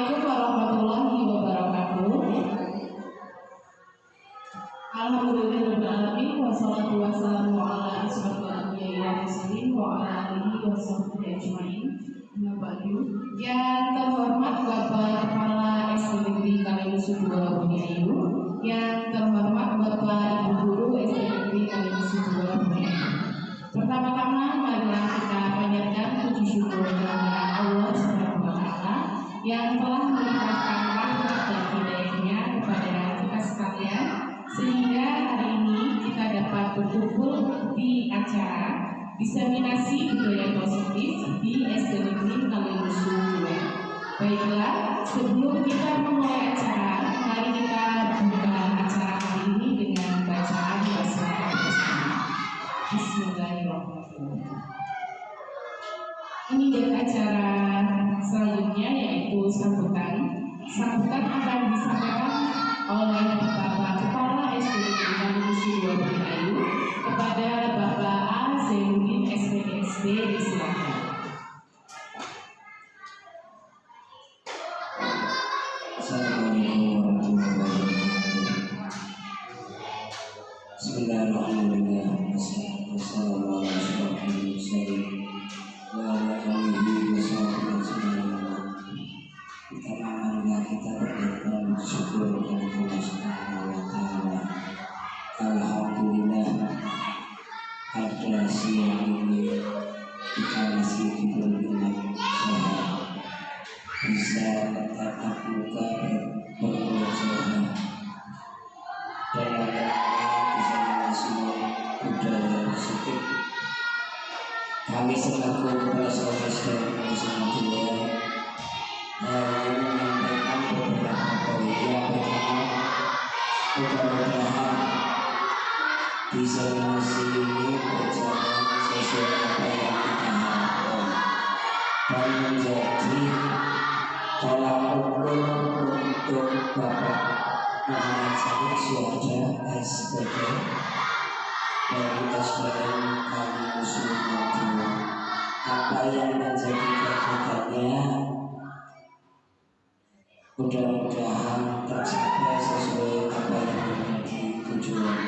Assalamualaikum warahmatullahi wabarakatuh. Alhamdulillahirobbilalamin wassalatu wassalamu ala asyrofil anbiya'i wal mursalin wa ala alihi washabbihi ajmain. Amma ba'du. Yang terhormat Bapak Kepala SDNegeri Kalimusu 2 Bumi Ayu, yang terhormat Bapak Ibu Guru SDNegeri Kalimusu 2 Bumi Ayu. Pertama-tama marilah kita panjatkan puji syukur kepada Allah Subhanahu wa taala yang telah melimpahkan rahmat dan hidayahnya kepada kita sekalian, sehingga hari ini kita dapat berkumpul di acara diseminasi budaya positif di SD Negeri Kalimusu 2. Baiklah, sebelum kita memulai acara, mari kita buka acara hari ini dengan bacaan basmalah bersama. Bismillahirrahmanirrahim. Ini dan acara selanjutnya yaitu sambutan. Sambutan akan disampaikan oleh Bapak Kepala SDNegeri Kalimusu 2 Bumi Ayu kepada Bapak A. Zainuddin SPDSD. Disilakan. Assalamualaikum warahmatullahi wabarakatuh. Bismillahirrahmanirrahim. Wassalamualaikum warahmatullahi wabarakatuh. Pertama-tama kita berdoa bersyukur kepada Allah Subhanahu wa taala. Alhamdulillah pada siang ini kita masih diberi sehat, bisa tatap muka berwajah dan bisa semua budaya positif. Kami selaku kepala sekolah SDN Negeri menyampaikan beberapa poin. Yang pertama, mudah-mudahan diseminasi ini berjalan sesuai apa yang kita harapkan dan menjadi tolak ukur untuk Bapak Muhammad Salih Syuhada SPD dari SDN Kalimusu 2. Apa yang menjadi kegiatannya mudah-mudahan tercapai sesuai apa yang menjadi tujuan.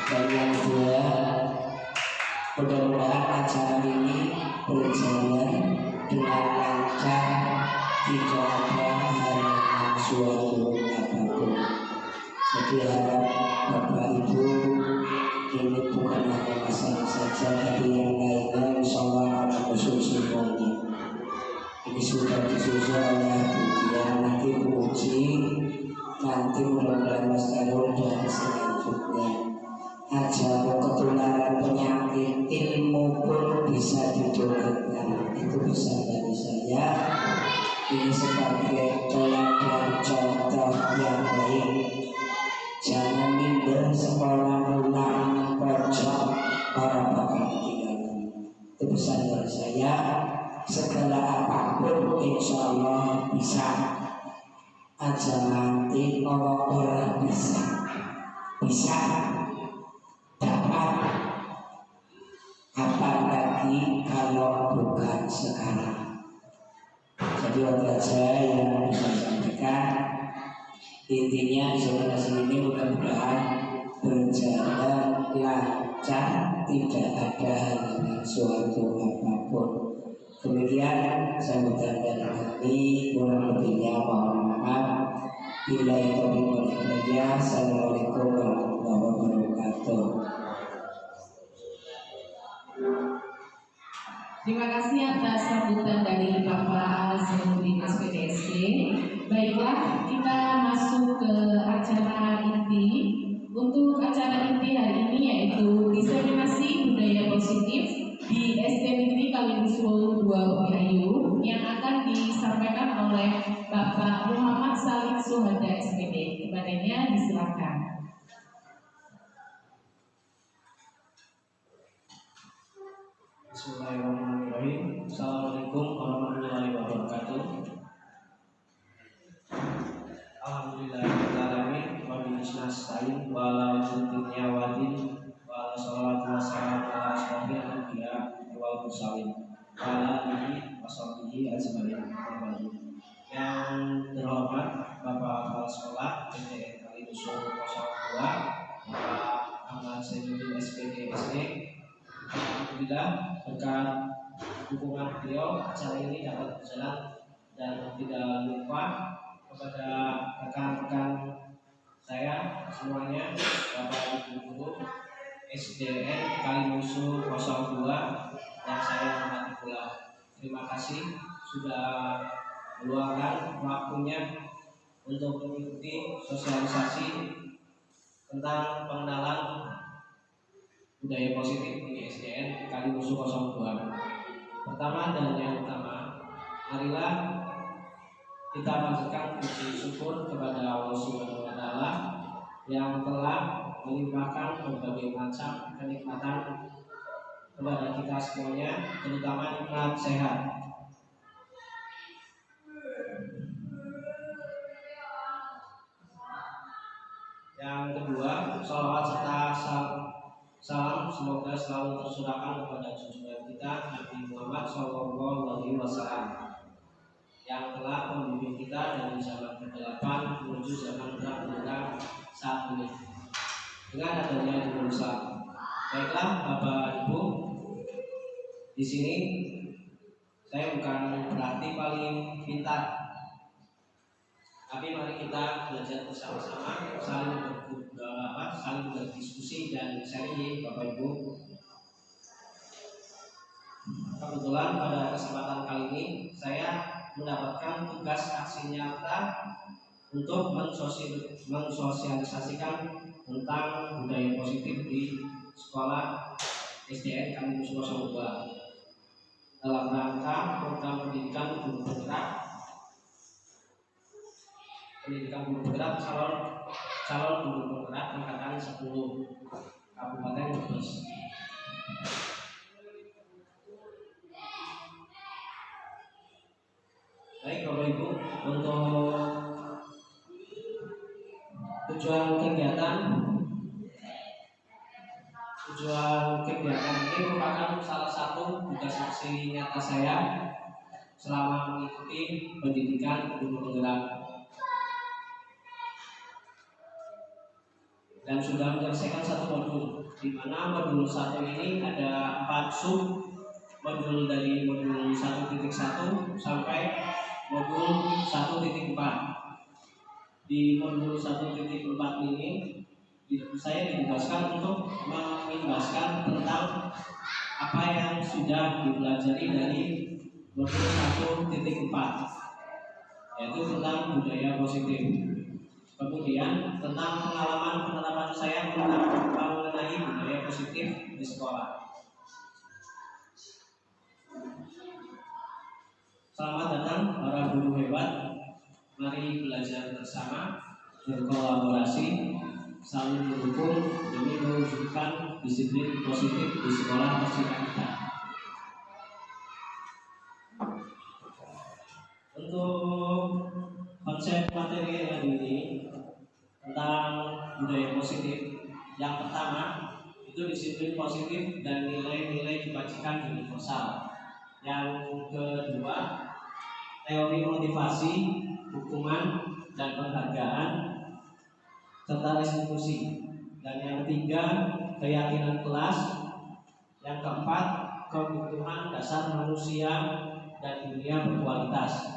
Dan yang kedua, mudah-mudahan acara ini berjalan dengan lancar, tidak ada halangan suatu apapun. Jadi harap Bapak Ibu, ini bukan hanya masalah saja, tapi yang lainnya insyaallah akan usul semuanya. Ini sudah disusun oleh Budian, nanti uji, nanti mudah-mudahan Mas Karul dan selanjutnya. Ajaran ketularan penyakit ilmu pun bisa didoakan. Itu bisa dari saya. Ini sebagai teladan contoh yang baik. Jangan minder sekolah ulang pojok para bakal tinggal. Itu pesan dari saya. Segala apapun insya Allah bisa. Aja nanti orang bisa dapat, apalagi kalau bukan sekarang. Jadi wajar saya yang bisa sampaikan, intinya isolasi ini mudah-mudahan berjalan lancar, tidak ada halangan suatu apapun. Demikian sambutan dari kami, kurang lebihnya mohon maaf. Bila itu dimulai, assalamualaikum warahmatullahi wabarakatuh. Terima kasih atas sambutan dari Bapak Zainuddin SPDSD. Baiklah, kita masuk ke acara inti. Untuk acara inti hari ini yaitu diseminasi budaya positif di SD Negeri Kalimusu 2 Bumi Ayu yang akan disampaikan oleh Bapak Muhammad Salih Syuhada SPD. Kepadanya disilakan. Bismillahirrahmanirrahim. Assalamualaikum warahmatullahi wabarakatuh. Alhamdulillahirrahmanirrahim. Wabillahi wa ala dunya wadin wa ala salatu wassalamu ala asyrofil anbiya wal mursalin wa ala alihi wa sahbihi ajmain. Yang terhormat Bapak Kepala Sekolah SDN Kalimusu 02, Bapak Ahmad Zainuddin SPD SD. Alhamdulillah berkat dukungan beliau acara ini dapat berjalan, dan tidak lupa kepada rekan-rekan saya semuanya, Bapak Ibu Guru SDN Kalimusu 02 yang saya hormati pula. Terima kasih sudah meluangkan waktunya untuk mengikuti sosialisasi tentang pengenalan budaya positif di SDN Kalimusu 02. Pertama dan yang utama, marilah kita panjatkan puji syukur kepada Allah Subhanahu wa Ta'ala yang telah melimpahkan berbagai macam kenikmatan kepada kita semuanya, terutama nikmat sehat. Yang kedua, sholawat serta salam semoga selalu tersurahkan kepada junjungan kita Nabi Muhammad SAW yang telah membimbing kita dari zaman kegelapan menuju zaman terang benderang saat ini dengan adanya di Indonesia. Baiklah Bapak Ibu, di sini saya bukan berarti paling pintar, tapi mari kita belajar bersama-sama, saling berdiskusi dan sharing, Bapak Ibu. Kebetulan pada kesempatan kali ini saya mendapatkan tugas aksi nyata untuk mensosialisasikan tentang budaya positif di sekolah SDN Kalimusu 02 dalam rangka program pendidikan guru penggerak calon guru penggerak angkatan 10 Kabupaten Brebes. Baik Bapak Ibu, untuk tujuan kegiatan ini merupakan salah satu tugas aksi nyata saya selama mengikuti pendidikan guru penggerak, dan sudah menyelesaikan satu modul, di mana modul 1 ini ada 4 sub modul, dari modul 1.1 sampai modul 1.4. Di modul 1.4 ini saya ditugaskan untuk menjelaskan tentang apa yang sudah dipelajari dari modul 1.4, yaitu tentang budaya positif. Kemudian tentang pengalaman penerapan saya mengenai budaya positif di sekolah. Selamat datang para guru hebat. Mari belajar bersama, berkolaborasi, saling mendukung demi mewujudkan disiplin positif di sekolah tercinta kita. Untuk konsep materi hari ini tentang budaya positif, yang pertama itu disiplin positif dan nilai-nilai kebajikan universal. Yang kedua, teori motivasi, hukuman dan penghargaan serta restitusi. Dan yang ketiga, keyakinan kelas. Yang keempat, kebutuhan dasar manusia dan dunia berkualitas.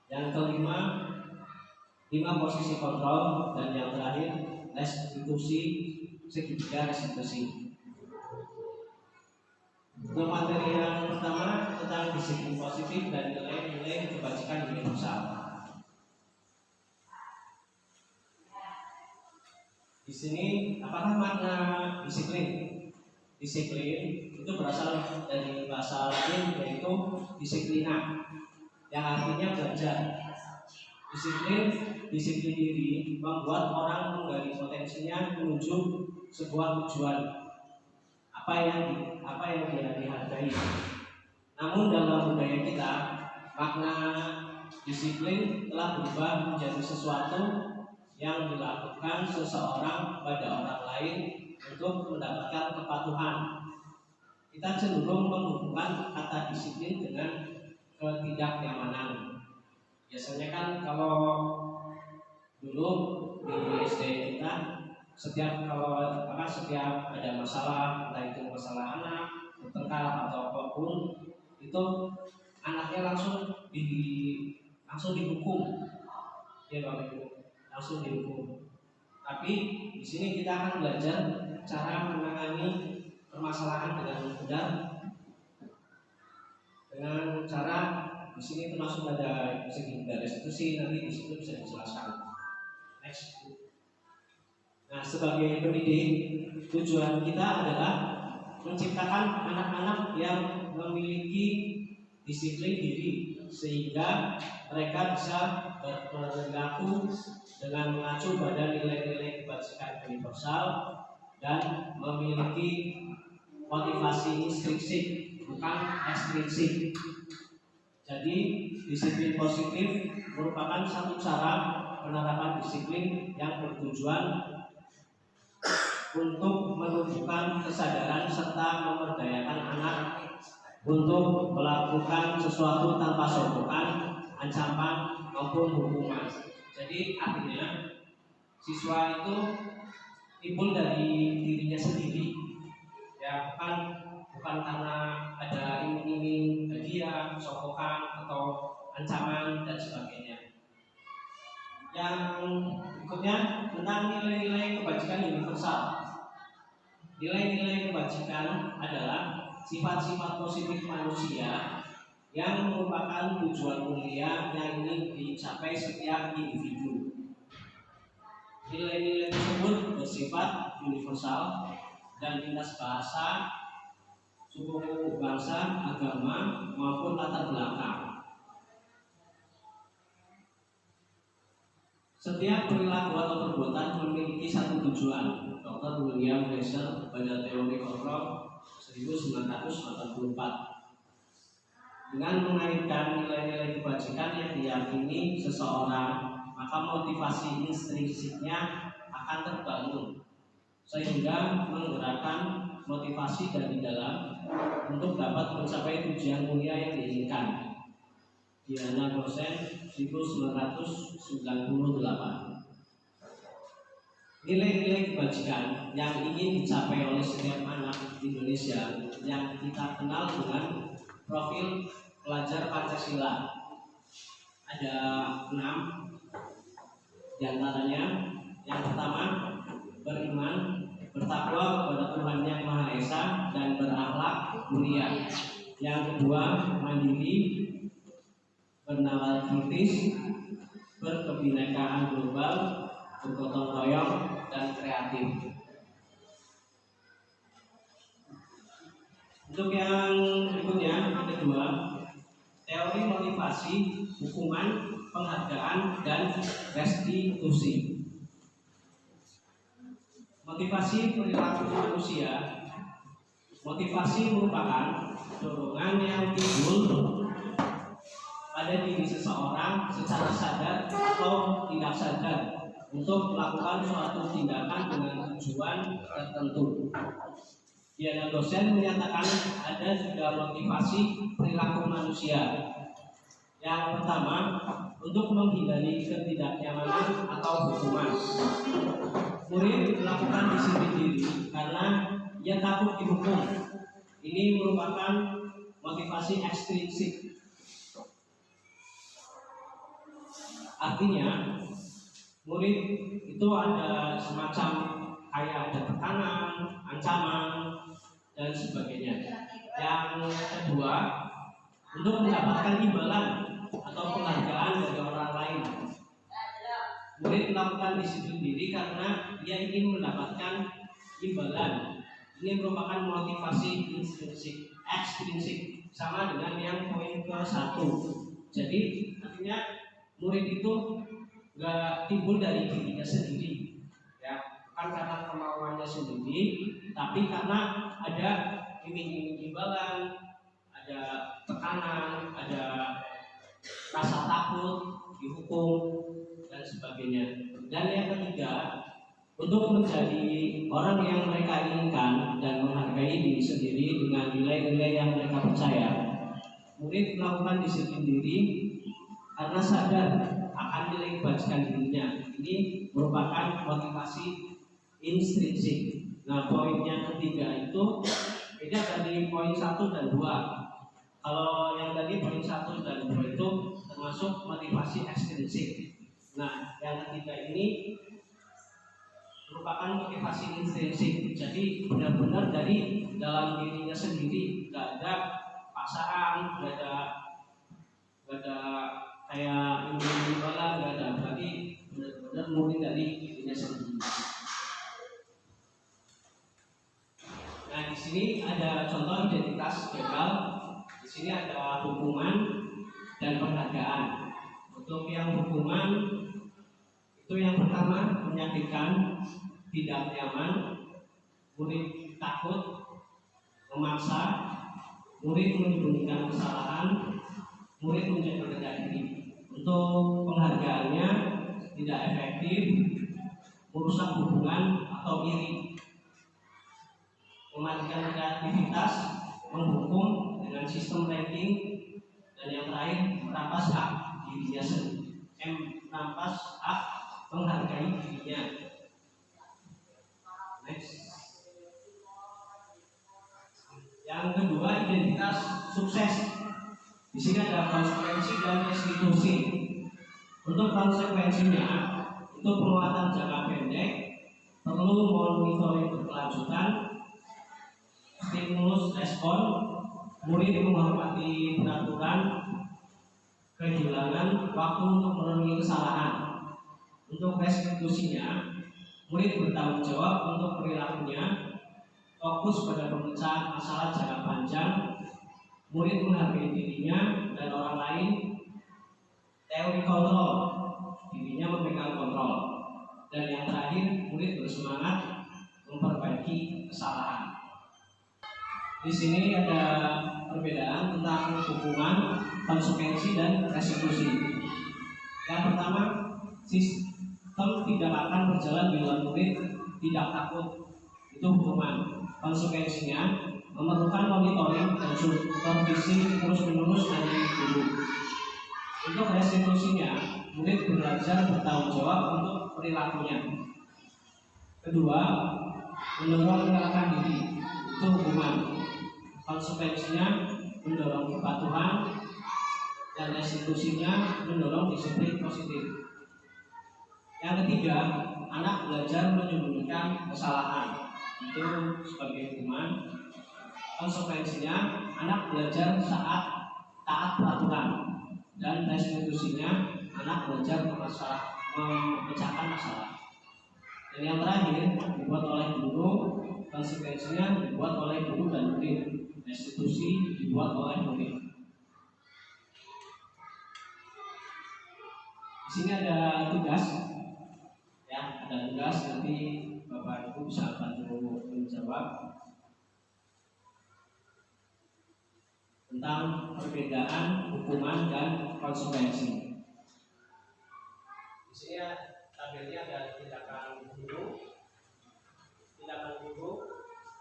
Yang kelima, 5 posisi kontrol. Dan yang terakhir, restitusi, segitiga restitusi. Untuk materi yang pertama tentang disiplin positif dan nilai-nilai kebajikan universal. Di sini apakah makna disiplin? Disiplin itu berasal dari bahasa Latin, yaitu disiplina, yang artinya belajar. Disiplin diri membuat orang menggali potensinya menuju sebuah tujuan, apa yang dia dihargai. Namun dalam budaya kita, makna disiplin telah berubah menjadi sesuatu yang dilakukan seseorang pada orang lain untuk mendapatkan kepatuhan. Kita cenderung menghubungkan kata disiplin dengan ketidaknyamanan, Biasanya kan kalau dulu di SD kita setiap ada masalah, entah itu masalah anak, bertengkar atau apapun, itu anaknya langsung dihukum, ya Bapak Ibu, langsung dihukum. Tapi di sini kita akan belajar cara menangani permasalahan dengan benar, dengan cara di sini termasuk ada segi restitusi, nanti di situ bisa dijelaskan. Next. Nah, sebagai pendidik, tujuan kita adalah menciptakan anak-anak yang memiliki disiplin diri sehingga mereka bisa berperilaku dengan mengacu pada nilai-nilai kebajikan universal dan memiliki motivasi intrinsik bukan ekstrinsik. Jadi disiplin positif merupakan satu cara penerapan disiplin yang bertujuan untuk menumbuhkan kesadaran serta memberdayakan anak untuk melakukan sesuatu tanpa sokongan, ancaman maupun hukuman. Jadi artinya siswa itu timbul dari dirinya sendiri, ya bukan karena ada iming-iming hadiah, sokongan atau ancaman dan sebagainya. Yang berikutnya tentang nilai-nilai kebajikan universal. Nilai-nilai kebajikan adalah sifat-sifat positif manusia yang merupakan tujuan mulia yang ingin dicapai setiap individu. Nilai-nilai tersebut bersifat universal dan lintas bahasa, suku bangsa, agama maupun latar belakang. Setiap perilaku atau perbuatan memiliki satu tujuan. Dr. William Glasser pada teori kontrol 1984 dengan mengaitkan nilai-nilai kebajikan yang diyakini seseorang, maka motivasi intrinsiknya akan terbangun sehingga menggerakkan motivasi dari dalam untuk dapat mencapai tujuan mulia yang diinginkan. Diana Gosen 1998. Nilai-nilai kebajikan yang ingin dicapai oleh setiap anak Indonesia yang kita kenal dengan profil pelajar Pancasila ada 6 diantaranya. Yang pertama, beriman, bertakwa kepada Tuhan Yang Maha Esa dan berakhlak mulia. Yang kedua, mandiri, bernalar kritis, berkebinekaan global, bergotong royong dan kreatif. Untuk yang berikutnya, yang kedua, teori motivasi, hukuman, penghargaan, dan restitusi. Motivasi perilaku manusia. Motivasi merupakan dorongan yang timbul pada diri seseorang secara sadar atau tidak sadar untuk melakukan suatu tindakan dengan tujuan tertentu. Diana Gosen menyatakan ada 3 motivasi perilaku manusia. Yang pertama, untuk menghindari ketidaknyamanan atau hukuman. Murid melakukan disiplin diri karena ia takut dihukum. Ini merupakan motivasi ekstrinsik. Artinya, murid itu ada semacam kayak ada tekanan, ancaman, dan sebagainya. Yang kedua, untuk mendapatkan imbalan atau penghargaan dari orang lain. Murid melakukan disiplin diri karena ia ingin mendapatkan imbalan. Ini merupakan motivasi ekstrinsik, sama dengan yang poin ke-1. Jadi artinya murid itu nggak timbul dari dirinya sendiri, ya, bukan karena kemauannya sendiri, tapi karena ada iming-iming imbalan, ada tekanan, ada rasa takut dihukum dan sebagainya. Dan yang ketiga, untuk menjadi orang yang mereka inginkan dan menghargai diri sendiri dengan nilai-nilai yang mereka percaya, murid melakukan disiplin diri karena sadar akan nilai kebajikan dirinya. Ini merupakan motivasi intrinsik. Nah, poin yang ketiga itu beda dari poin 1 dan 2. Kalau yang tadi poin 1 dan 2 itu termasuk motivasi ekstrinsik. Nah, yang ketiga ini merupakan motivasi intrinsik. Jadi benar-benar dari dalam dirinya sendiri, nggak ada paksaan, nggak ada kayak imbalan, nggak ada. Berarti benar-benar murni dari dirinya sendiri. Nah, di sini ada contoh identitas gagal. Di sini ada hukuman dan penghargaan. Untuk yang hukuman itu yang pertama menyakitkan, tidak nyaman, murid takut, memaksa, murid menyembunyikan kesalahan, murid menjaga rendah diri. Untuk penghargaannya tidak efektif, merusak hubungan atau iri, mematikan kreativitas, menghukum dengan sistem ranking, dan yang terakhir merampas hak dirinya sendiri. Merampas hak menghargai dirinya. Next. Yang kedua, identitas sukses. Di sini ada konsekuensi dan restitusi. Untuk konsekuensinya, itu penguatan jangka pendek, perlu monitoring berkelanjutan, stimulus respon, murid menghormati peraturan, kehilangan waktu untuk merenungi kesalahan. Untuk restitusinya, murid bertanggung jawab untuk perilakunya, fokus pada pemecahan masalah jangka panjang, murid menghargai dirinya dan orang lain, teori kontrol, dirinya memegang kontrol, dan yang terakhir, murid bersemangat memperbaiki kesalahan. Di sini ada perbedaan tentang hukuman, konsekuensi, dan restitusi. Yang pertama, sistem tidak akan berjalan bila murid tidak takut, itu hukuman. Konsekuensinya memerlukan monitoring dan supervisi terus-menerus dari guru. Untuk restitusinya, murid belajar bertanggung jawab untuk perilakunya. Kedua, mendorong menyerahkan diri, itu hukuman. Konsekuensinya mendorong kepatuhan, dan restitusinya mendorong disiplin positif. Yang ketiga, anak belajar menyembunyikan kesalahan, itu sebagai hukuman. Konsekuensinya anak belajar saat taat peraturan, dan restitusinya anak belajar memecahkan masalah. Dan yang terakhir dibuat oleh guru, konsekuensinya dibuat oleh guru dan murid, restitusi dibuat oleh murid. Di sini ada tugas, ya, ada tugas, nanti Bapak Ibu bisa bantu menjawab tentang perbedaan hukuman dan konsekuensi. Di sini tabelnya ada tindakan guru,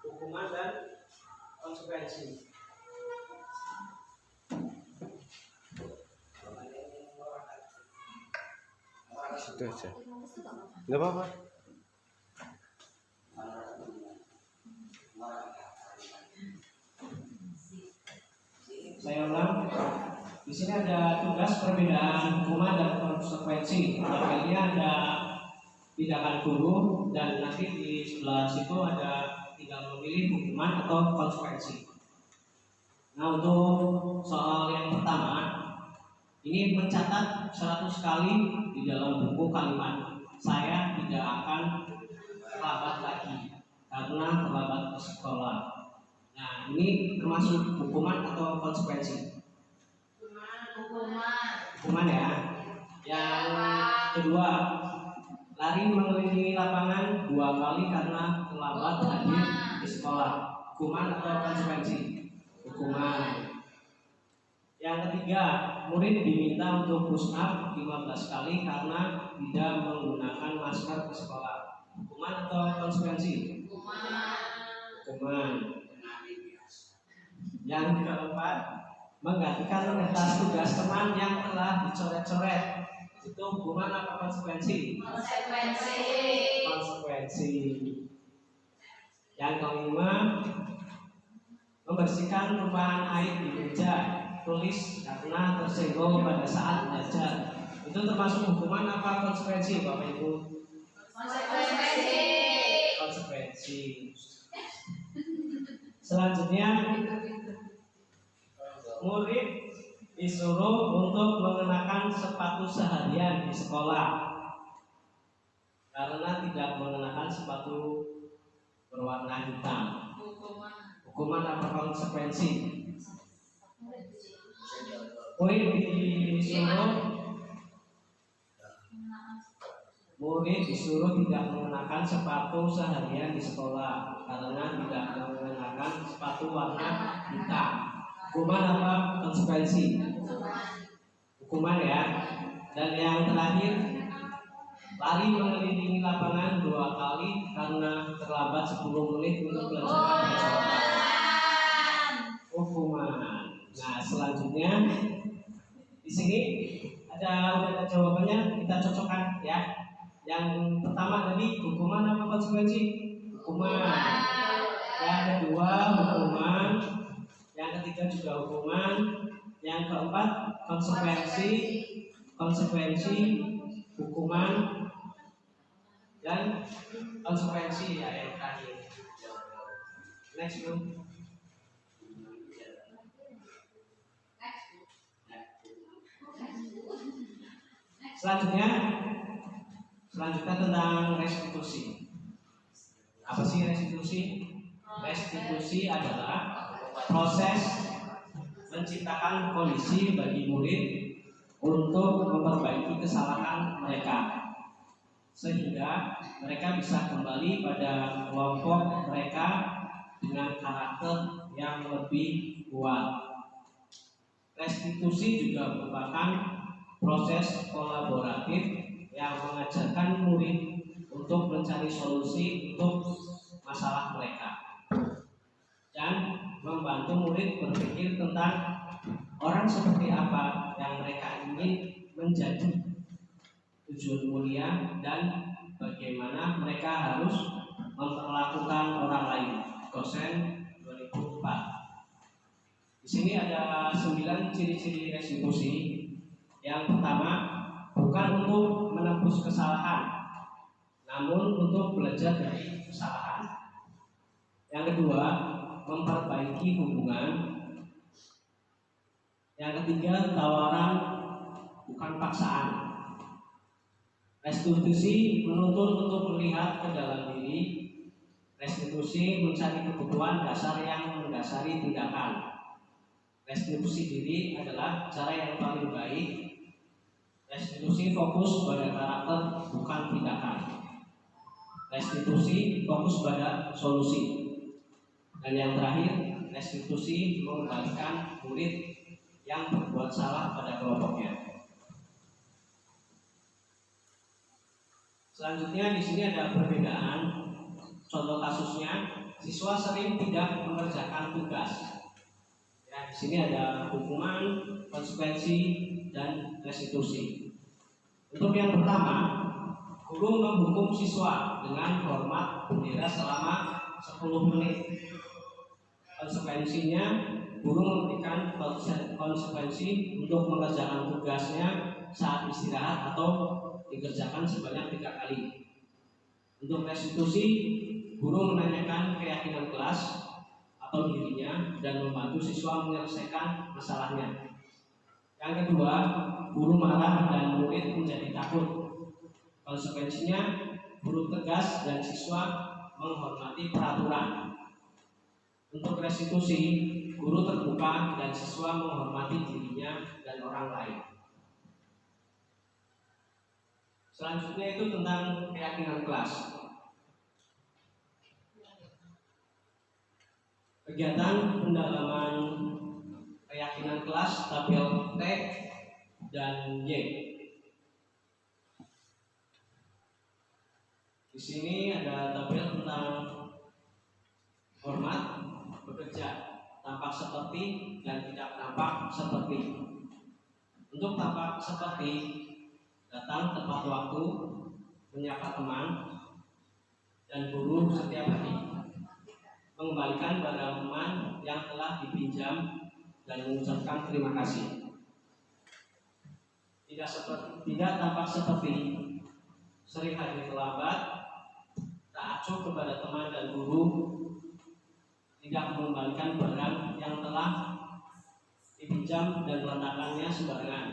hukuman dan konsekuensi. Situ aja. Nggak apa-apa. Saya ulang. Di sini ada tugas perbedaan hukuman dan konsekuensi. Tabelnya ada tindakan guru, dan nanti di sebelah situ ada tinggal memilih hukuman atau konsekuensi. Nah, untuk soal yang pertama, ini mencatat 100 kali di dalam buku kalimat saya tidak akan terlambat lagi karena terlambat ke sekolah. Nah, ini termasuk hukuman atau konsekuensi? Hukuman ya. Yang kedua, lari mengelilingi lapangan 2 kali karena terlambat hadir di sekolah. Hukuman atau konsekuensi? Hukuman. Yang ketiga, murid diminta untuk push up 15 kali karena tidak menggunakan masker ke sekolah. Hukuman atau konsekuensi? Hukuman. Yang keempat, menggantikan kertas tugas teman yang telah dicoret-coret. Itu hukuman apa konsekuensi? Konsekuensi. Yang kelima, membersihkan tumpahan air di meja tulis karena tersinggung pada saat belajar. Itu termasuk hukuman apa konsekuensi, Bapak Ibu? Konsekuensi. Selanjutnya, murid disuruh untuk mengenakan sepatu seharian di sekolah karena tidak mengenakan sepatu berwarna hitam. Hukuman apa konsekuensi? Murid disuruh tidak mengenakan sepatu seharian di sekolah karena tidak mengenakan sepatu warna hitam. Hukuman apa konsekuensi? Hukuman ya. Dan yang terakhir, lari mengelilingi lapangan 2 kali karena terlambat 10 menit untuk pelajaran besok. Hukuman. Nah, selanjutnya di sini ada jawabannya, kita cocokkan ya. Yang pertama tadi hukuman apa konsekuensi? Hukuman. Yang kedua hukuman. Yang ketiga juga hukuman. Yang keempat konsekuensi, hukuman, dan konsekuensi ya yang terakhir. Next room. Selanjutnya tentang restitusi. Apa sih restitusi? Restitusi adalah proses menciptakan kondisi bagi murid untuk memperbaiki kesalahan mereka sehingga mereka bisa kembali pada kelompok mereka dengan karakter yang lebih kuat. Restitusi juga merupakan proses kolaboratif yang mengajarkan murid untuk mencari solusi untuk masalah mereka dan membantu murid berpikir tentang orang seperti apa yang mereka ingin menjadi, tujuan mulia, dan bagaimana mereka harus memperlakukan orang lain. Dosen 2004. Di sini ada 9 ciri-ciri restitusi. Yang pertama, bukan untuk menebus kesalahan, namun untuk belajar dari kesalahan. Yang kedua, memperbaiki hubungan. Yang ketiga, tawaran bukan paksaan. Restitusi menuntut untuk melihat ke dalam diri. Restitusi mencari kebutuhan dasar yang mendasari tindakan. Restitusi diri adalah cara yang paling baik. Restitusi fokus pada karakter bukan tindakan. Restitusi fokus pada solusi. Dan yang terakhir, restitusi mengembalikan murid yang berbuat salah pada kelompoknya. Selanjutnya di sini ada perbedaan. Contoh kasusnya, siswa sering tidak mengerjakan tugas. Ya, di sini ada hukuman, konsekuensi, dan restitusi. Untuk yang pertama, guru menghukum siswa dengan hormat bendera selama 10 menit. Konsekuensinya, guru memberikan konsekuensi untuk mengerjakan tugasnya saat istirahat atau dikerjakan sebanyak 3 kali. Untuk restitusi, guru menanyakan keyakinan kelas atau dirinya dan membantu siswa menyelesaikan masalahnya. Yang kedua, guru marah dan murid menjadi takut. Konsekuensinya, guru tegas dan siswa menghormati peraturan. Untuk restitusi, guru terbuka dan siswa menghormati dirinya dan orang lain. Selanjutnya itu tentang keyakinan kelas. Kegiatan pendalaman keyakinan kelas tabel T dan Y. Di sini ada tabel tentang hormat, bekerja, tampak seperti dan tidak tampak seperti. Untuk tampak seperti, datang tepat waktu, menyapa teman dan guru setiap hari, mengembalikan barang teman yang telah dipinjam dan mengucapkan terima kasih. Tidak tampak seperti, sering hadir terlambat, tak acuh kepada teman dan guru, tidak mengembalikan barang yang telah dipinjam dan meletakkannya sembarangan.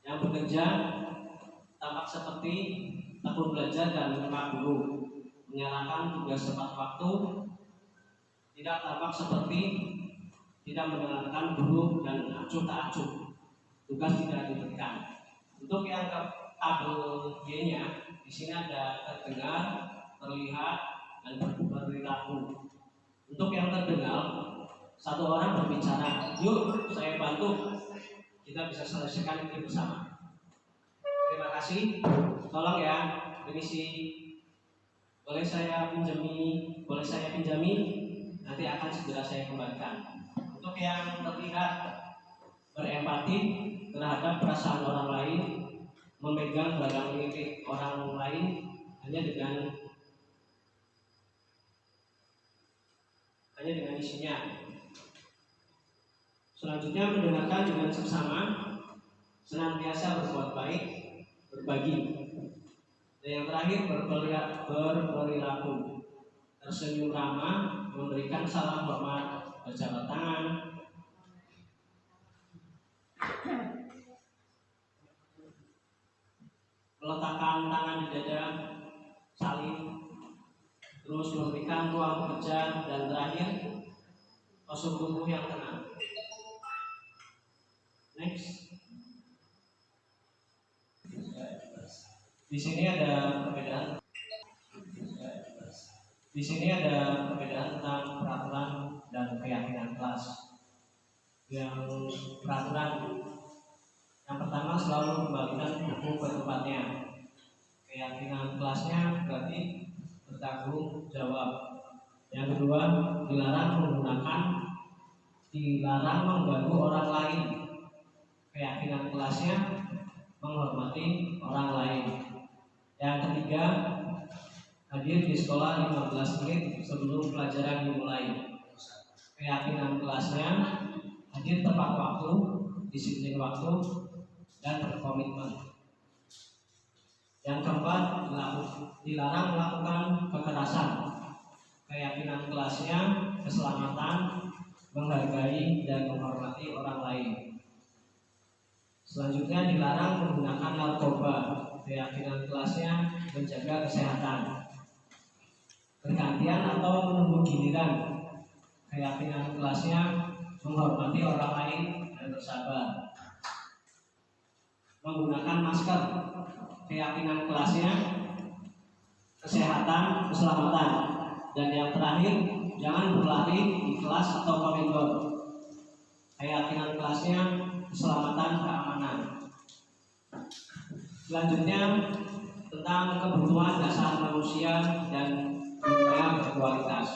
Yang bekerja tampak seperti tekun belajar dan menerima guru, menyalakan tugas tepat waktu, tidak tampak seperti tidak mendengarkan guru dan acuh tak acuh, tugas tidak diberikan. Untuk yang tabel Y-nya, di sini ada terdengar, terlihat, dan berperilaku. Untuk yang terdengar, satu orang berbicara, yuk saya bantu, kita bisa selesaikan ini bersama. Terima kasih, tolong ya, permisi, boleh saya pinjami, nanti akan segera saya kembalikan. Untuk yang terlihat, berempati terhadap perasaan orang lain, memegang barang milik orang lain hanya dengan isinya. Selanjutnya, mendengarkan dengan seksama, senantiasa berbuat baik, berbagi. Dan yang terakhir, berperilaku, tersenyum ramah, memberikan salam hormat, berjabat tangan, meletakkan tangan di dada, saling, terus memberikan ruang bekerja, dan terakhir postur tubuh yang tenang. Next. Di sini ada perbedaan tentang peraturan dan keyakinan kelas. Yang peraturan yang pertama, selalu kembalikan buku ke tempatnya. Keyakinan kelasnya berarti bertanggung jawab. Yang kedua, dilarang mengganggu orang lain. Keyakinan kelasnya menghormati orang lain. Yang ketiga, hadir di sekolah 15 menit sebelum pelajaran dimulai. Keyakinan kelasnya hadir tepat waktu, disiplin waktu, dan berkomitmen. Yang keempat, dilarang melakukan kekerasan. Keyakinan kelasnya keselamatan, menghargai dan menghormati orang lain. Selanjutnya, dilarang menggunakan narkoba. Keyakinan kelasnya menjaga kesehatan. Bergantian atau menunggu giliran. Keyakinan kelasnya menghormati orang lain dan bersabar. Menggunakan masker. Keyakinan kelasnya kesehatan, keselamatan. Dan yang terakhir, jangan berlari di kelas atau koridor. Keyakinan kelasnya keselamatan, keamanan. Selanjutnya, tentang kebutuhan dasar manusia dan dunia berkualitas.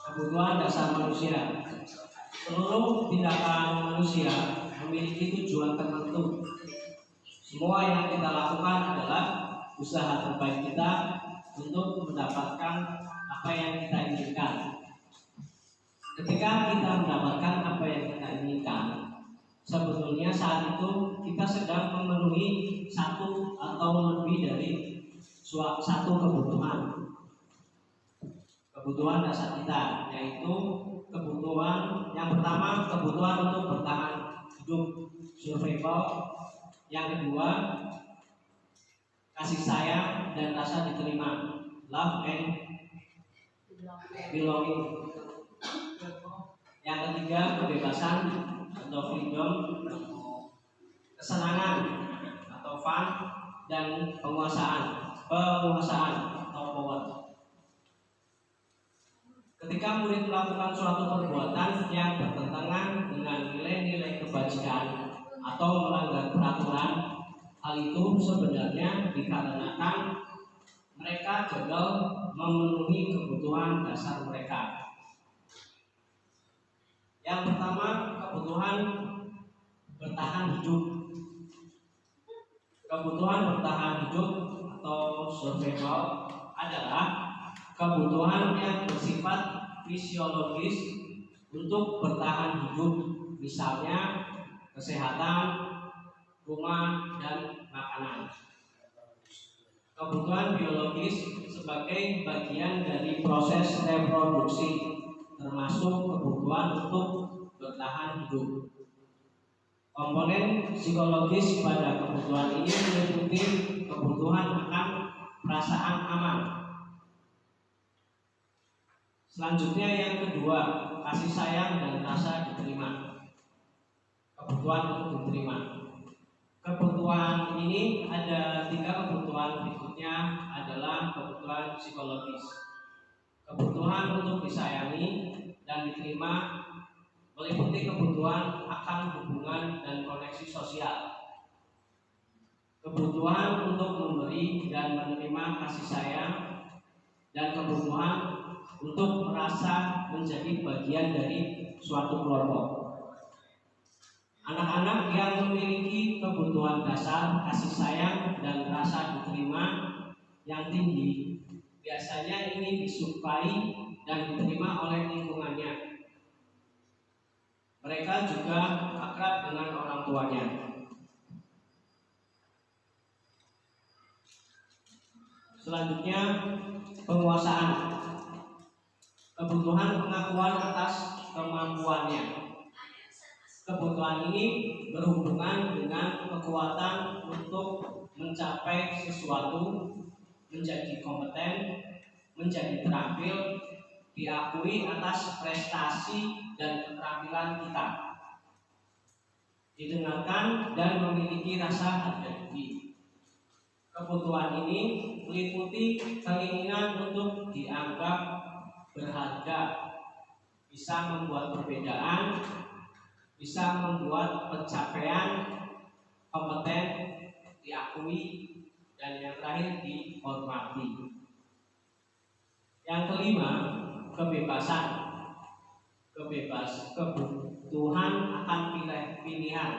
Kebutuhan dasar manusia. Seluruh tindakan manusia memiliki tujuan tertentu. Semua yang kita lakukan adalah usaha terbaik kita untuk mendapatkan apa yang kita inginkan. Ketika kita mendapatkan apa yang kita inginkan, sebetulnya saat itu kita sedang memenuhi satu atau lebih dari satu kebutuhan dasar kita, yaitu kebutuhan yang pertama, kebutuhan untuk bertahan hidup, survival. Yang kedua, kasih sayang dan rasa diterima, love and belonging. Yang ketiga, kebebasan atau freedom, kesenangan atau fun, dan penguasaan atau power. Ketika murid melakukan suatu perbuatan yang bertentangan dengan nilai-nilai kebajikan atau melanggar peraturan, hal itu sebenarnya dikarenakan mereka gagal memenuhi kebutuhan dasar mereka. Yang pertama, kebutuhan bertahan hidup. Kebutuhan bertahan hidup atau survival adalah kebutuhan yang bersifat fisiologis untuk bertahan hidup, misalnya kesehatan, rumah, dan makanan. Kebutuhan biologis sebagai bagian dari proses reproduksi, termasuk kebutuhan untuk bertahan hidup. Komponen psikologis pada kebutuhan ini meliputi kebutuhan akan perasaan aman. Selanjutnya yang kedua, kasih sayang dan rasa diterima. Kebutuhan untuk diterima. Kebutuhan ini ada 3 kebutuhan berikutnya adalah kebutuhan psikologis. Kebutuhan untuk disayangi dan diterima meliputi kebutuhan akan hubungan dan koneksi sosial. Kebutuhan untuk memberi dan menerima kasih sayang, dan kebutuhan untuk merasa menjadi bagian dari suatu kelompok. Anak-anak yang memiliki kebutuhan dasar kasih sayang dan rasa diterima yang tinggi, biasanya ini disukai dan diterima oleh lingkungannya. Mereka juga akrab dengan orang tuanya. Selanjutnya, penguasaan. Kebutuhan pengakuan atas kemampuannya. Kebutuhan ini berhubungan dengan kekuatan untuk mencapai sesuatu, menjadi kompeten, menjadi terampil, diakui atas prestasi dan keterampilan kita, didengarkan dan memiliki rasa harga diri. Kebutuhan ini meliputi keinginan untuk dianggap berharga, bisa membuat perbedaan, bisa membuat pencapaian kompeten diakui, dan yang terakhir dihormati. Yang kelima, kebebasan. Kebutuhan akan pilihan.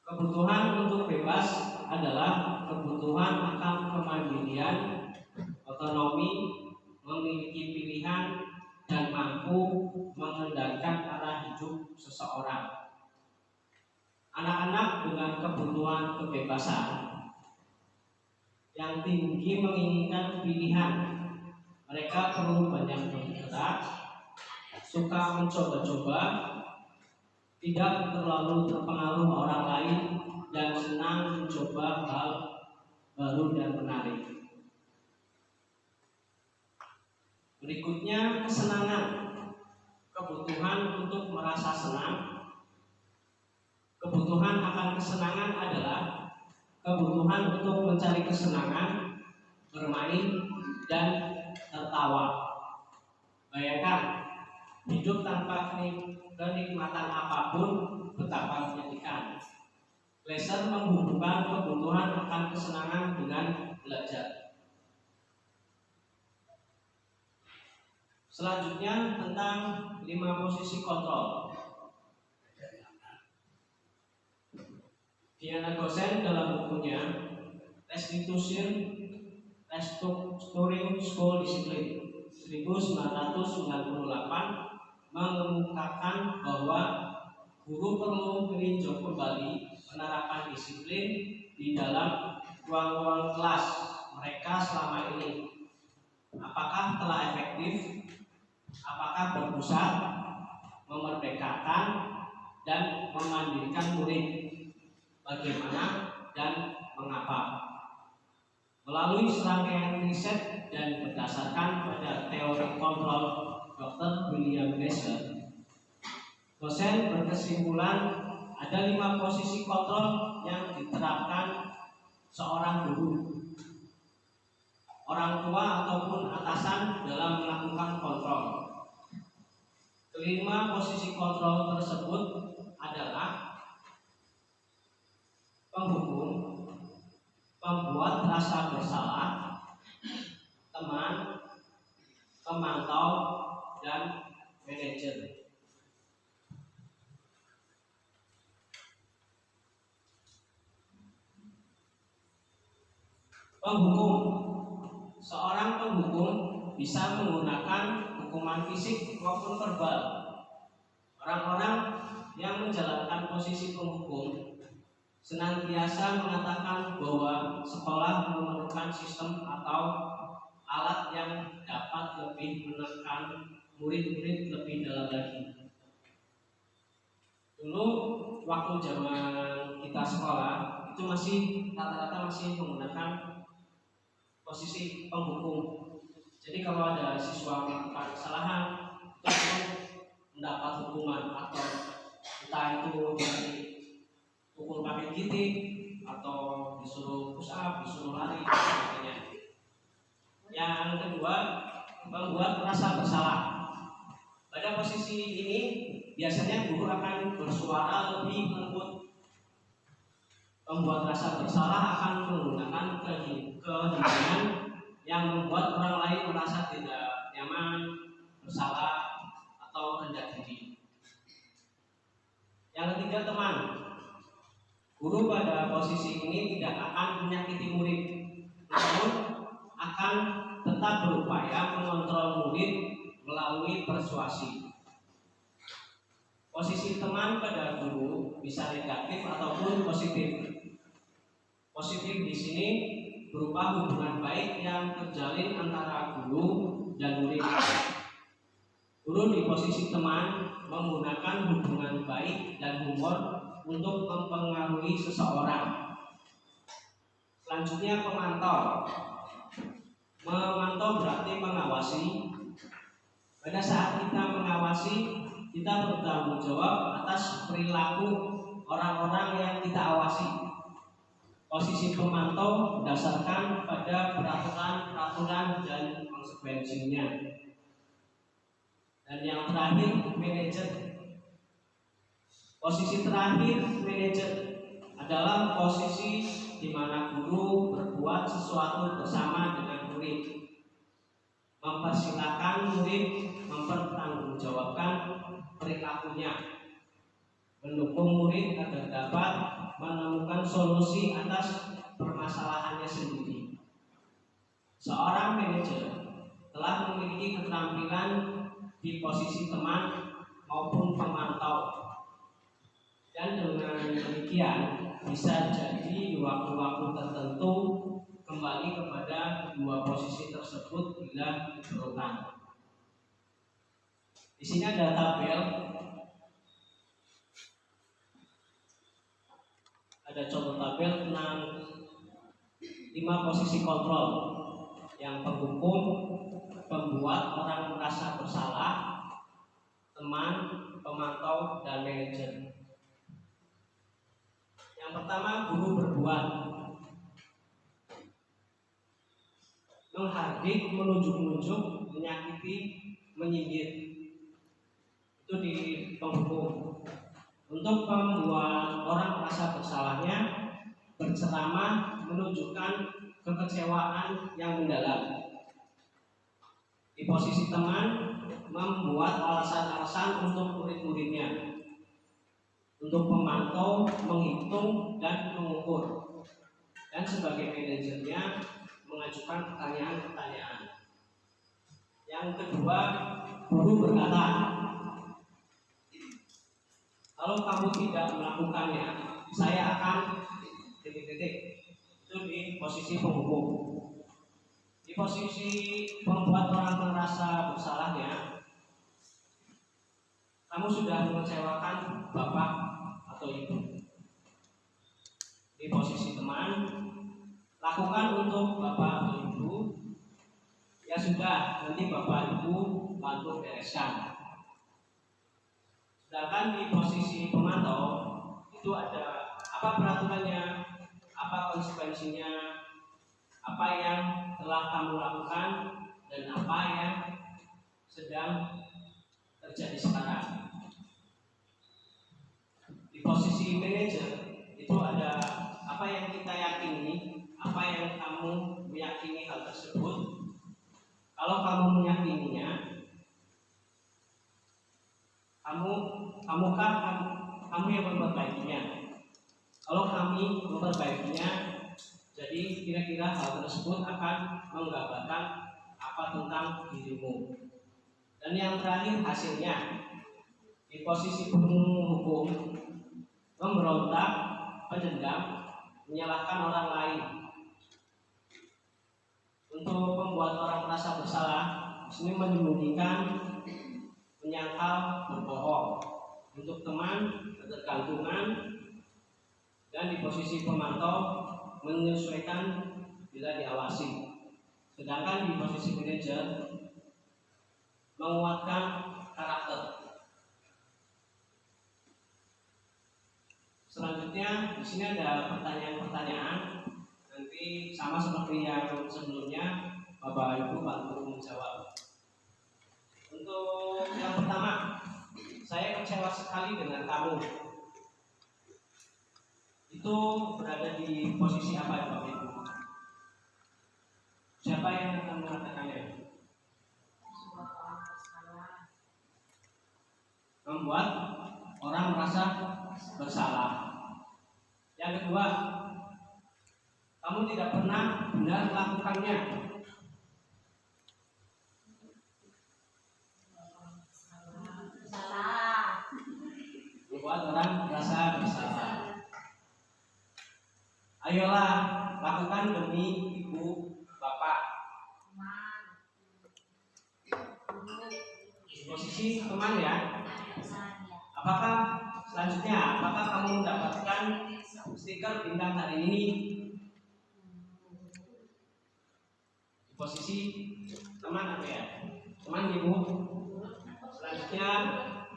Kebutuhan untuk bebas adalah kebutuhan akan kemandirian, otonomi, memiliki pilihan, dan mampu mengendalikan arah hidup seseorang. Anak-anak dengan kebutuhan kebebasan yang tinggi menginginkan pilihan. Mereka perlu banyak bergerak, suka mencoba-coba, tidak terlalu terpengaruh orang lain, dan senang mencoba hal baru dan menarik. Berikutnya, kesenangan. Kebutuhan untuk merasa senang. Kebutuhan akan kesenangan adalah kebutuhan untuk mencari kesenangan, bermain, dan tertawa. Bayangkan, hidup tanpa kenikmatan apapun betapa menyedihkan. Glaser menghubungkan kebutuhan akan kesenangan dengan belajar. Selanjutnya tentang 5 posisi kontrol. Diana Gosen dalam bukunya Restructuring School Discipline 1998 mengemukakan bahwa guru perlu meninjau kembali penerapan disiplin di dalam ruang-ruang kelas mereka selama ini. Apakah telah efektif? Apakah berpusat, memerdekakan, dan memandirikan murid? Bagaimana dan mengapa? Melalui serangkaian riset dan berdasarkan pada teori kontrol Dr. William Glaser, dosen berkesimpulan ada 5 posisi kontrol yang diterapkan seorang guru, orang tua ataupun atasan dalam melakukan kontrol. Kelima posisi kontrol tersebut adalah penghukum, pembuat rasa bersalah, teman, pemantau, dan manajer. Penghukum. Seorang penghukum bisa menggunakan hukuman fisik maupun verbal. Orang-orang yang menjalankan posisi penghukum senantiasa mengatakan bahwa sekolah memerlukan sistem atau alat yang dapat lebih menekan murid-murid lebih dalam lagi. Dulu waktu zaman kita sekolah itu masih rata-rata masih menggunakan posisi penghukum. Jadi kalau ada siswa melakukan kesalahan itu mendapat hukuman, atau entah itu dipukul pakai giting atau disuruh push up, disuruh lari, dan sebagainya. Yang kedua, membuat rasa bersalah. Pada posisi ini biasanya guru akan bersuara lebih lembut. Membuat rasa bersalah akan menggunakan kehinaan yang membuat orang lain merasa tidak nyaman, bersalah, atau rendah diri. Yang ketiga, teman. Guru pada posisi ini tidak akan menyakiti murid, namun akan tetap berupaya mengontrol murid melalui persuasi. Posisi teman pada guru bisa negatif ataupun positif. Positif di sini berupa hubungan baik yang terjalin antara guru dan murid. Guru di posisi teman menggunakan hubungan baik dan humor untuk mempengaruhi seseorang. Selanjutnya, pemantau. Memantau berarti mengawasi. Pada saat kita mengawasi, kita bertanggung jawab atas perilaku orang-orang yang kita awasi. Posisi pemantau berdasarkan pada peraturan dan konsekuensinya. Dan yang terakhir, manajer. Posisi terakhir, manajer adalah posisi di mana guru berbuat sesuatu bersama dengan murid, mempersilahkan murid mempertanggungjawabkan perilakunya, mendukung murid agar dapat menemukan solusi atas permasalahannya sendiri. Seorang manajer telah memiliki keterampilan di posisi teman maupun pemantau, dan dengan demikian bisa jadi di waktu-waktu tertentu kembali kepada dua posisi tersebut bila diperlukan. Di sini ada tabel. Ada contoh tabel tentang 5 posisi kontrol yang penghukum, pembuat orang merasa bersalah, teman, pemantau, dan manajer. Yang pertama, guru berbuat. Menghardik, menunjuk-nunjuk, menyakiti, menyindir. Itu di penghukum. Untuk membuat orang merasa bersalahnya, berceramah menunjukkan kekecewaan yang mendalam. Di posisi teman, membuat alasan-alasan untuk murid-muridnya. Untuk pemantau, menghitung dan mengukur. Dan sebagai manajernya, mengajukan pertanyaan-pertanyaan. Yang kedua, guru berkata, kalau kamu tidak melakukannya, saya akan titik-titik. Itu di posisi penghukum. Di posisi membuat orang merasa bersalahnya, kamu sudah mengecewakan bapak atau ibu. Di posisi teman, lakukan untuk bapak atau ibu. Ya sudah, nanti bapak ibu bantu bereskan. Sedangkan di posisi pemantau itu ada apa peraturannya, apa konsekuensinya, apa yang telah kamu lakukan, dan apa yang sedang terjadi sekarang. Di posisi manajer itu ada apa yang kita yakini, apa yang kamu meyakini hal tersebut. Kalau kamu meyakininya, kamu yang memperbaikinya. Kalau kami memperbaikinya, Jadi kira-kira hal tersebut akan menggambarkan apa tentang dirimu. Dan yang terakhir hasilnya, di posisi penuh hukum, memberontak, pendendam, menyalahkan orang lain. Untuk membuat orang merasa bersalah, ini menyembunyikan, menyangkal, berbohong. Untuk teman, ketergantungan, dan di posisi pemantau, menyesuaikan bila diawasi. Sedangkan di posisi manajer, menguatkan karakter. Selanjutnya di sini ada pertanyaan-pertanyaan. Nanti sama seperti yang sebelumnya, Bapak Ibu bantu menjawab. Untuk yang pertama, saya kecewa sekali dengan kamu. Itu berada di posisi apa, Bapak Ibu? Siapa yang akan mengatakannya? Membuat orang merasa bersalah. Yang kedua, kamu tidak pernah benar melakukannya. Membuat orang merasa bersalah. Ayolah, lakukan demi ibu bapak. Posisi teman ya. Apakah kamu mendapatkan stiker bintang hari ini? Di posisi teman apa ya? Teman ibu. Selanjutnya,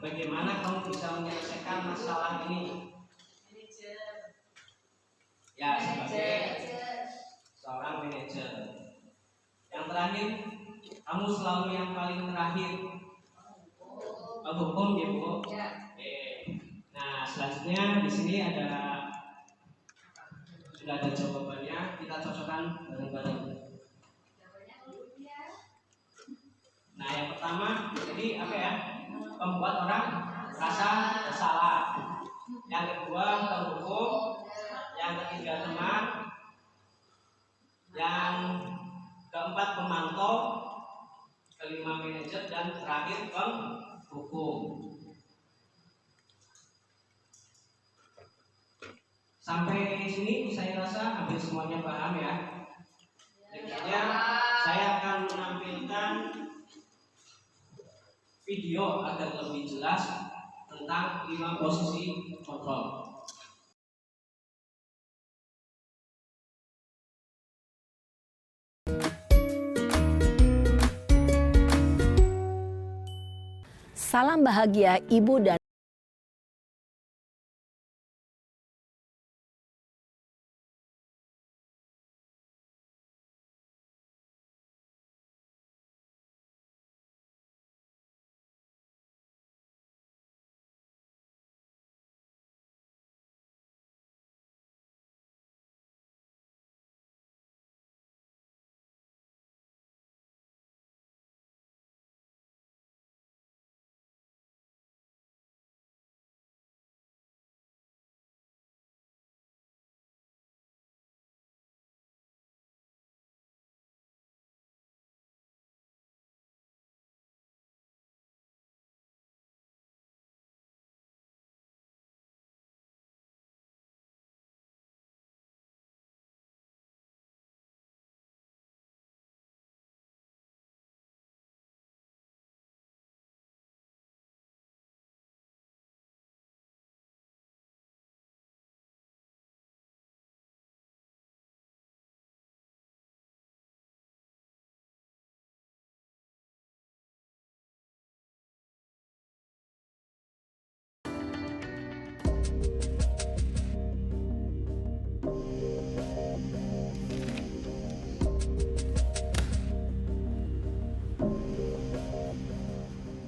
bagaimana kamu bisa menyelesaikan masalah ini? Ya, sebagai seorang manajer. Yang terakhir, kamu selalu yang paling terakhir. Hukum ya Bu. Nah, selanjutnya di sini sudah ada jawabannya. Kita cocokkan bareng-bareng. Nah, yang pertama, jadi apa ya? Membuat orang merasa bersalah. Yang kedua, terhukum. Yang ketiga, teman. Yang keempat, pemantau. Kelima, manajer. Dan terakhir, penghukum. Sampai sini saya rasa hampir semuanya paham ya. Berikutnya saya akan menampilkan video agar lebih jelas tentang 5 posisi kontrol. Salam bahagia ibu dan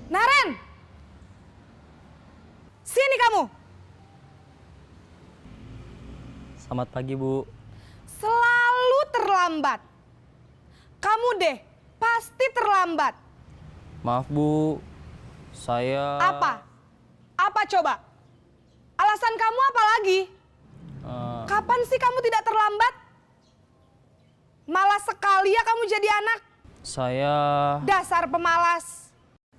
Naren! Sini kamu. Selamat pagi, Bu. Selalu terlambat. Kamu deh, pasti terlambat. Maaf, Bu. Saya... Apa? Apa coba? Alasan kamu apa lagi? Kapan sih kamu tidak terlambat? Malas sekali ya kamu jadi anak. Saya... Dasar pemalas.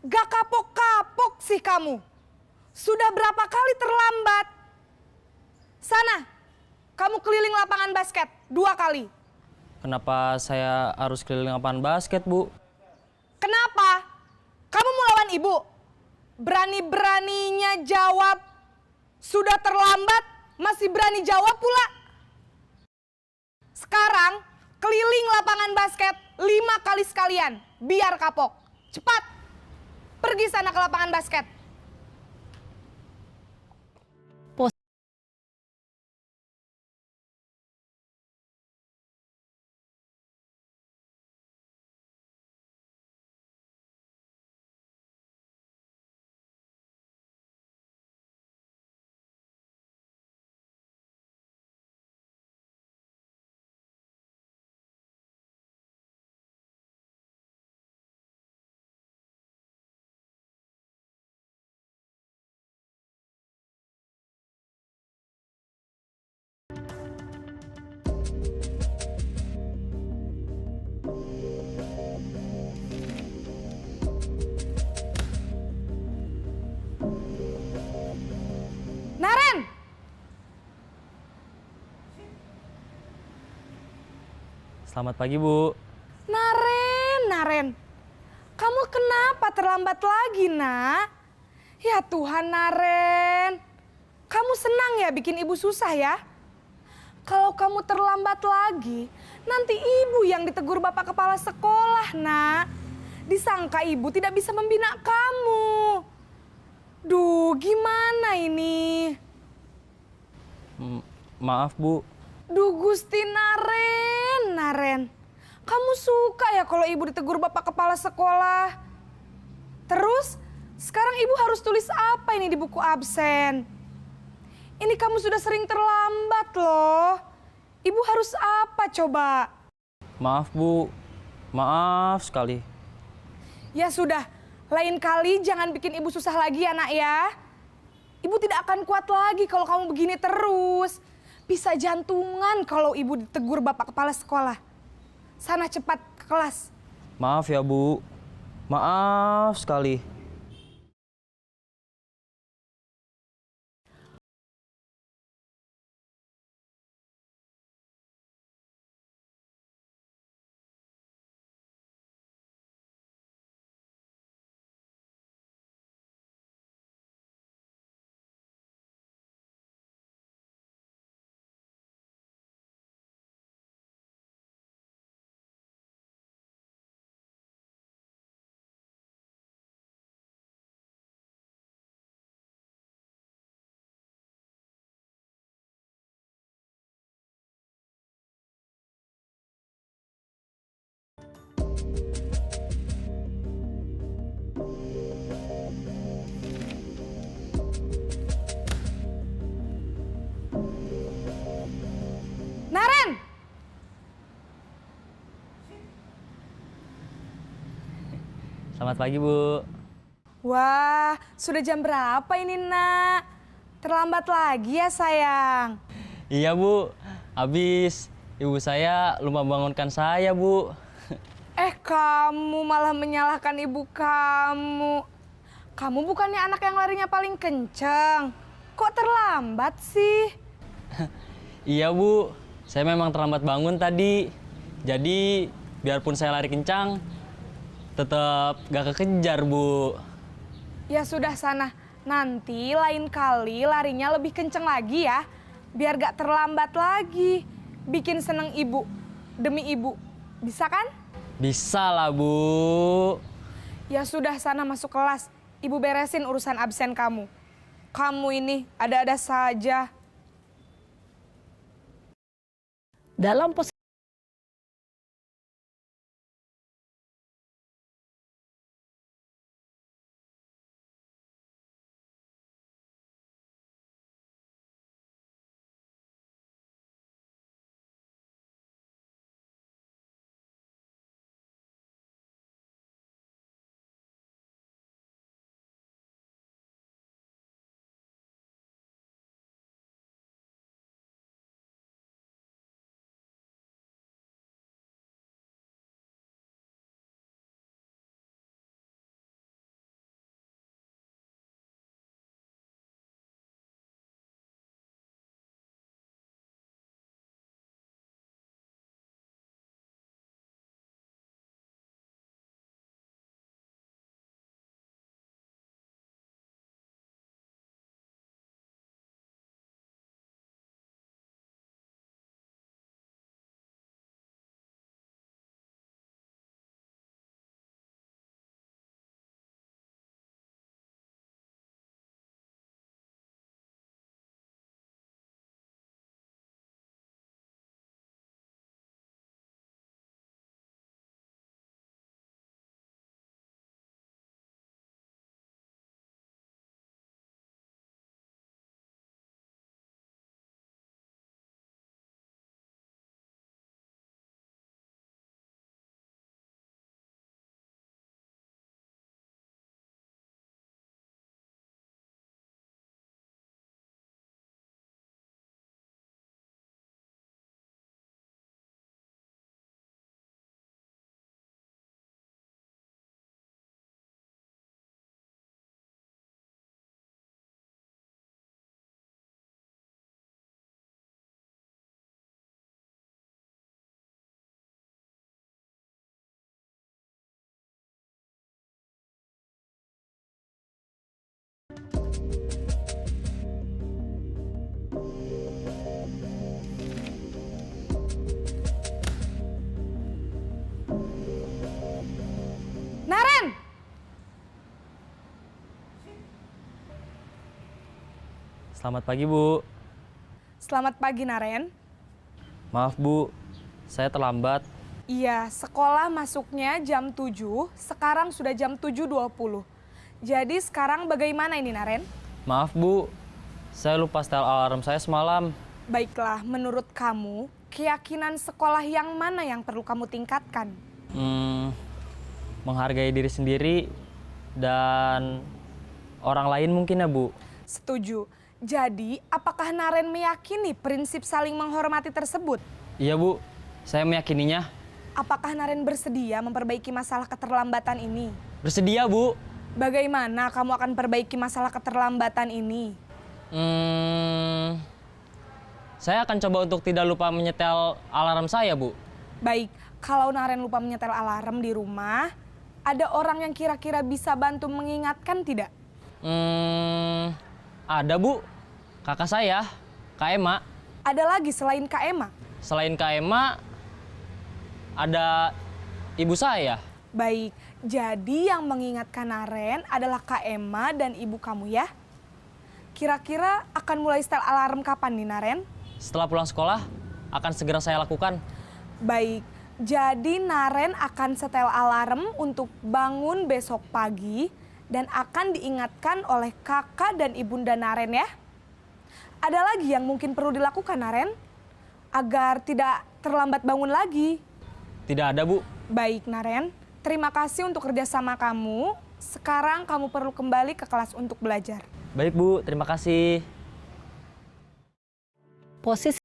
Gak kapok-kapok sih kamu. Sudah berapa kali terlambat? Sana, kamu keliling lapangan basket 2 kali. Kenapa saya harus keliling lapangan basket, Bu? Kenapa? Kamu mau lawan ibu? Berani-beraninya jawab. Sudah terlambat, masih berani jawab pula. Sekarang, keliling lapangan basket 5 kali sekalian. Biar kapok. Cepat, pergi sana ke lapangan basket. Naren! Selamat pagi, Bu. Naren. Kamu kenapa terlambat lagi, nak? Ya Tuhan, Naren. Kamu senang ya bikin ibu susah ya? Kalau kamu terlambat lagi, nanti ibu yang ditegur bapak kepala sekolah, nak. Disangka ibu tidak bisa membina kamu. Duh, gimana ini? Maaf, Bu. Duh, Gusti Naren. Kamu suka ya kalau ibu ditegur bapak kepala sekolah? Terus, sekarang ibu harus tulis apa ini di buku absen? Ini kamu sudah sering terlambat loh. Ibu harus apa coba? Maaf, Bu. Maaf sekali. Ya sudah, lain kali jangan bikin ibu susah lagi ya, nak ya. Ibu tidak akan kuat lagi kalau kamu begini terus. Bisa jantungan kalau ibu ditegur bapak kepala sekolah. Sana cepat ke kelas. Maaf ya, Bu. Maaf sekali. Naren! Selamat pagi, Bu. Wah, sudah jam berapa ini, nak? Terlambat lagi ya, sayang. Iya, Bu. Habis ibu saya lupa bangunkan saya, Bu. Kamu malah menyalahkan ibu kamu. Kamu bukannya anak yang larinya paling kenceng. Kok terlambat sih? Iya, Bu. Saya memang terlambat bangun tadi. Jadi, biarpun saya lari kencang, tetap gak kekejar, Bu. Ya sudah sana, nanti lain kali larinya lebih kenceng lagi ya. Biar gak terlambat lagi. Bikin seneng ibu, demi ibu. Bisa kan? Bisa lah, Bu. Ya sudah sana masuk kelas. Ibu beresin urusan absen kamu. Kamu ini ada-ada saja. Dalam posisi Selamat pagi, Bu. Selamat pagi, Naren. Maaf, Bu. Saya terlambat. Iya, sekolah masuknya jam 7, sekarang sudah jam 7.20. Jadi sekarang bagaimana ini, Naren? Maaf, Bu. Saya lupa setel alarm saya semalam. Baiklah, menurut kamu, keyakinan sekolah yang mana yang perlu kamu tingkatkan? Menghargai diri sendiri dan orang lain mungkin ya, Bu. Setuju. Jadi, apakah Naren meyakini prinsip saling menghormati tersebut? Iya, Bu. Saya meyakininya. Apakah Naren bersedia memperbaiki masalah keterlambatan ini? Bersedia, Bu. Bagaimana kamu akan perbaiki masalah keterlambatan ini? Saya akan coba untuk tidak lupa menyetel alarm saya, Bu. Baik, kalau Naren lupa menyetel alarm di rumah, ada orang yang kira-kira bisa bantu mengingatkan tidak? Ada, Bu. Kakak saya, Kak Ema. Ada lagi selain Kak Ema? Selain Kak Ema, ada ibu saya. Baik, jadi yang mengingatkan Naren adalah Kak Ema dan ibu kamu ya? Kira-kira akan mulai setel alarm kapan nih, Naren? Setelah pulang sekolah, akan segera saya lakukan. Baik, jadi Naren akan setel alarm untuk bangun besok pagi dan akan diingatkan oleh kakak dan ibunda Naren ya. Ada lagi yang mungkin perlu dilakukan, Naren? Agar tidak terlambat bangun lagi. Tidak ada, Bu. Baik, Naren. Terima kasih untuk kerjasama kamu. Sekarang kamu perlu kembali ke kelas untuk belajar. Baik, Bu. Terima kasih. Posisi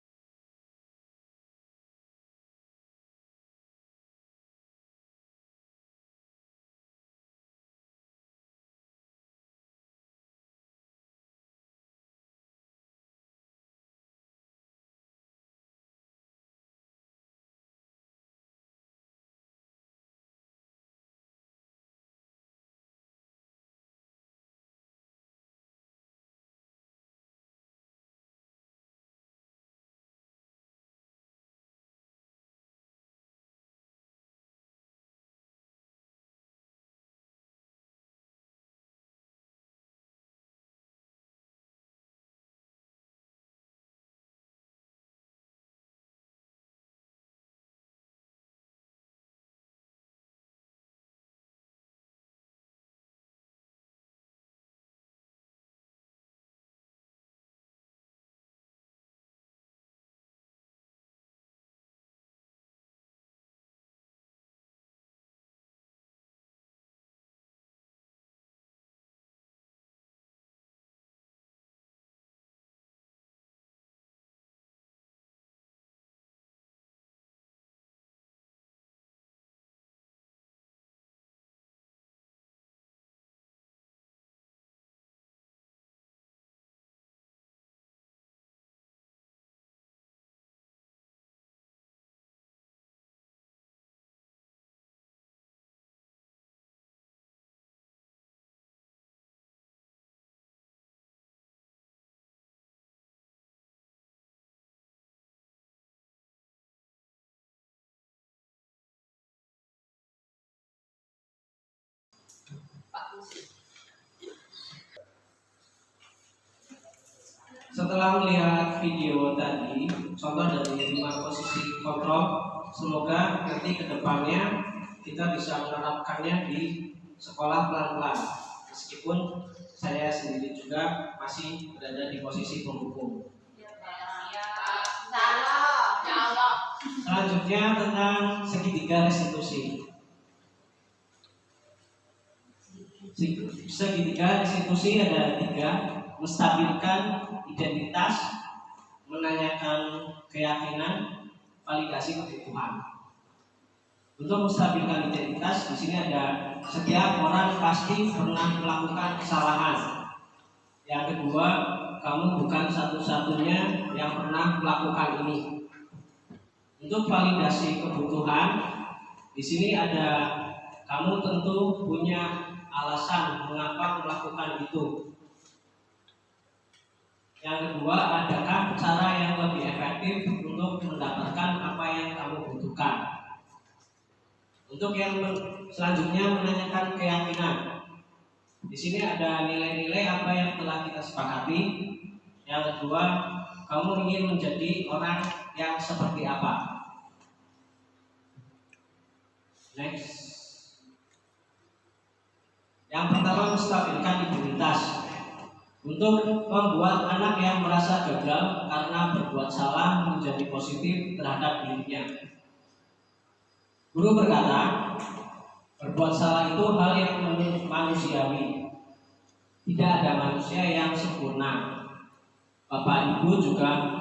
Setelah melihat video tadi, contoh dari 5 posisi kontrol, semoga nanti ke depannya kita bisa menerapkannya di sekolah pelan-pelan. Meskipun saya sendiri juga masih berada di posisi penghukum. Selanjutnya tentang segitiga restitusi. Segitiga restitusi ada 3. Menstabilkan identitas, menanyakan keyakinan, validasi kebutuhan. Untuk menstabilkan identitas, di sini ada setiap orang pasti pernah melakukan kesalahan. Yang kedua, kamu bukan satu-satunya yang pernah melakukan ini. Untuk validasi kebutuhan, di sini ada kamu tentu punya alasan mengapa melakukan itu. Yang kedua, adakah cara yang lebih efektif untuk mendapatkan apa yang kamu butuhkan? Untuk yang selanjutnya menanyakan keyakinan. Di sini ada nilai-nilai apa yang telah kita sepakati. Yang kedua, kamu ingin menjadi orang yang seperti apa? Next. Yang pertama, menstabilkan imunitas. Untuk membuat anak yang merasa gagal karena berbuat salah menjadi positif terhadap dirinya. Guru berkata, berbuat salah itu hal yang manusiawi. Tidak ada manusia yang sempurna. Bapak Ibu juga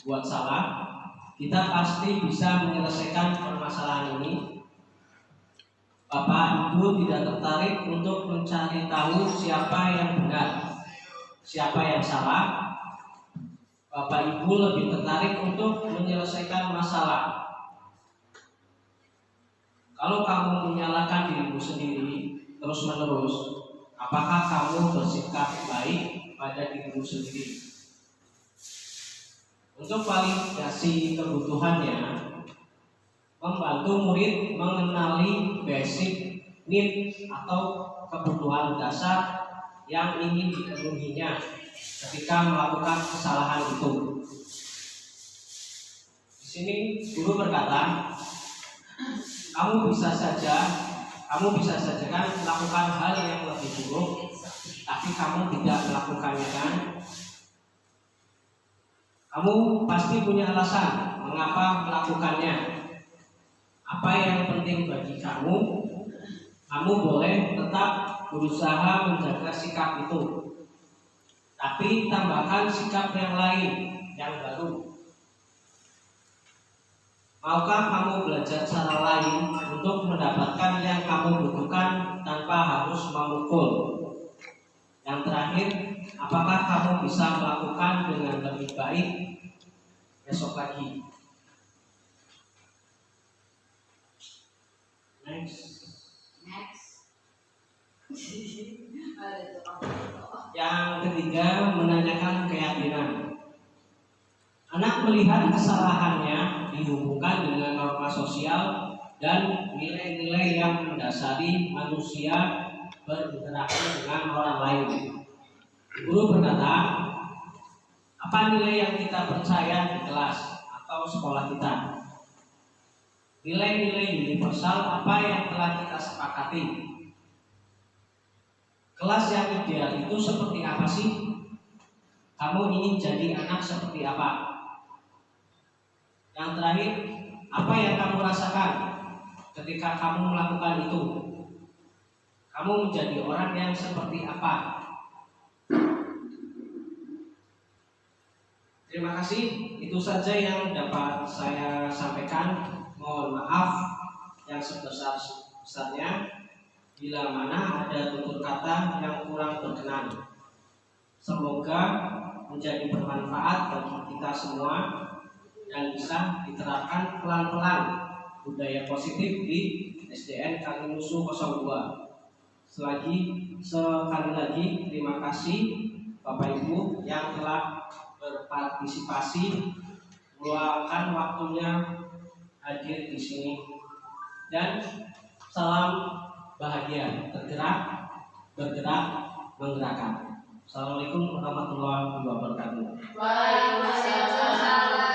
buat salah. Kita pasti bisa menyelesaikan permasalahan ini. Bapak Ibu tidak tertarik untuk mencari tahu siapa yang benar, siapa yang salah. Bapak Ibu lebih tertarik untuk menyelesaikan masalah. Kalau kamu menyalahkan dirimu sendiri terus-menerus, apakah kamu bersikap baik pada dirimu sendiri? Untuk validasi kebutuhannya, membantu murid mengenali basic need atau kebutuhan dasar yang ingin dipenuhinya ketika melakukan kesalahan itu. Di sini guru berkata, kamu bisa saja kan melakukan hal yang lebih buruk, tapi kamu tidak melakukannya kan? Kamu pasti punya alasan mengapa melakukannya. Apa yang penting bagi kamu, kamu boleh tetap berusaha menjaga sikap itu. Tapi tambahkan sikap yang lain, yang baru. Maukah kamu belajar cara lain untuk mendapatkan yang kamu butuhkan tanpa harus memukul? Yang terakhir, apakah kamu bisa melakukan dengan lebih baik besok lagi? Next. Yang ketiga, menanyakan keyakinan. Anak melihat kesalahannya dihubungkan dengan norma sosial dan nilai-nilai yang mendasari manusia berinteraksi dengan orang lain. Guru berkata, apa nilai yang kita percaya di kelas atau sekolah kita? Nilai-nilai universal apa yang telah kita sepakati? Kelas yang ideal itu seperti apa sih? Kamu ingin jadi anak seperti apa? Yang terakhir, apa yang kamu rasakan ketika kamu melakukan itu? Kamu menjadi orang yang seperti apa? Terima kasih, itu saja yang dapat saya sampaikan. Mohon maaf yang sebesar-besarnya bila mana ada tutur kata yang kurang berkenan. Semoga menjadi bermanfaat bagi kita semua dan bisa diterapkan pelan-pelan budaya positif di SDN Kalimusu 02. Sekali lagi terima kasih Bapak Ibu yang telah berpartisipasi meluangkan waktunya hadir di sini, dan salam bahagia, tergerak, bergerak, menggerakkan. Assalamualaikum warahmatullahi wabarakatuh. Waalaikumsalam.